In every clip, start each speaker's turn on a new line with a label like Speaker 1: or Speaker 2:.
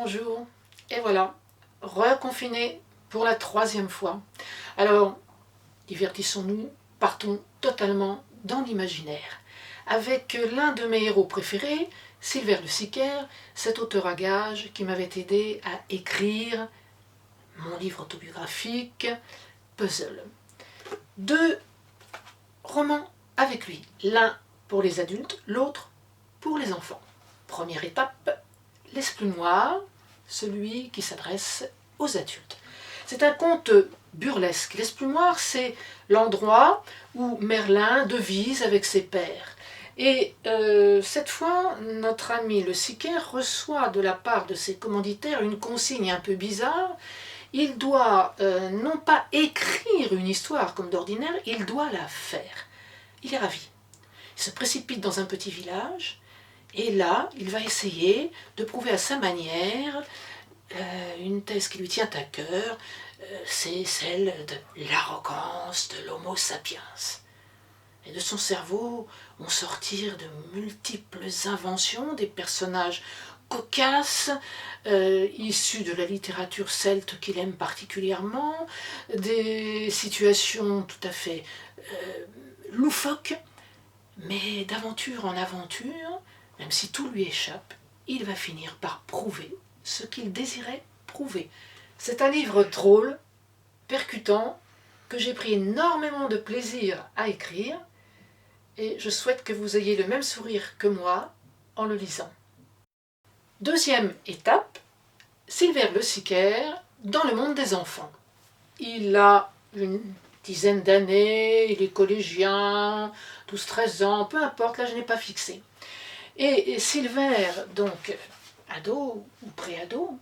Speaker 1: bonjour, et voilà, reconfiné pour la 3e fois. Alors, divertissons-nous, partons totalement dans l'imaginaire, avec l'un de mes héros préférés, Silver Le Siquaire, cet auteur à gages qui m'avait aidé à écrire mon livre autobiographique, Puzzle. 2 romans avec lui, l'un pour les adultes, l'autre pour les enfants. Première étape, L'Esplume Noire, celui qui s'adresse aux adultes. C'est un conte burlesque. L'Esplume Noire, c'est l'endroit où Merlin devise avec ses pairs. Et cette fois, notre ami Le Siquaire reçoit de la part de ses commanditaires une consigne un peu bizarre. Il doit non pas écrire une histoire comme d'ordinaire, il doit la faire. Il est ravi. Il se précipite dans un petit village, et là, il va essayer de prouver à sa manière une thèse qui lui tient à cœur, c'est celle de l'arrogance de l'Homo sapiens. Et de son cerveau vont sortir de multiples inventions, des personnages cocasses, issus de la littérature celte qu'il aime particulièrement, des situations tout à fait loufoques, mais d'aventure en aventure, même si tout lui échappe, il va finir par prouver ce qu'il désirait prouver. C'est un livre drôle, percutant, que j'ai pris énormément de plaisir à écrire, et je souhaite que vous ayez le même sourire que moi en le lisant. 2e étape, Silver Le Siquaire dans le monde des enfants. Il a une dizaine d'années, il est collégien, 12-13 ans, peu importe, là je n'ai pas fixé. Et Silver, donc ado ou pré-ado,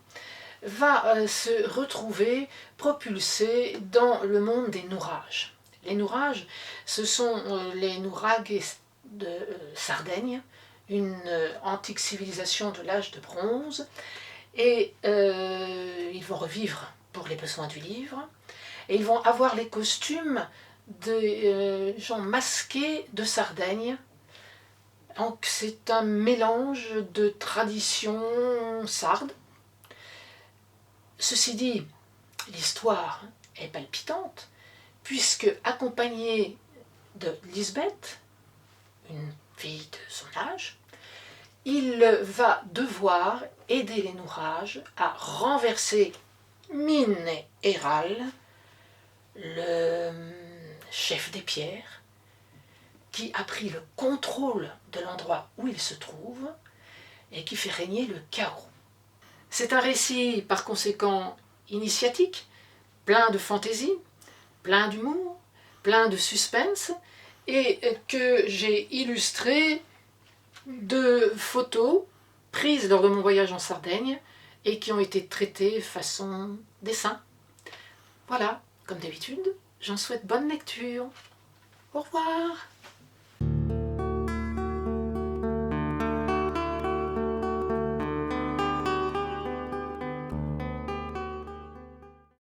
Speaker 1: va se retrouver propulsé dans le monde des nourages. Les nourages, ce sont les nouragues de Sardaigne, une antique civilisation de l'âge de bronze, et ils vont revivre pour les besoins du livre, et ils vont avoir les costumes des gens masqués de Sardaigne. Donc c'est un mélange de traditions sardes. Ceci dit, l'histoire est palpitante, puisque accompagnée de Lisbeth, une fille de son âge, il va devoir aider les nourages à renverser Mine et Ral, le chef des pierres, qui a pris le contrôle de l'endroit où il se trouve et qui fait régner le chaos. C'est un récit par conséquent initiatique, plein de fantaisie, plein d'humour, plein de suspense, et que j'ai illustré de photos prises lors de mon voyage en Sardaigne et qui ont été traitées façon dessin. Voilà, comme d'habitude, j'en souhaite bonne lecture. Au revoir.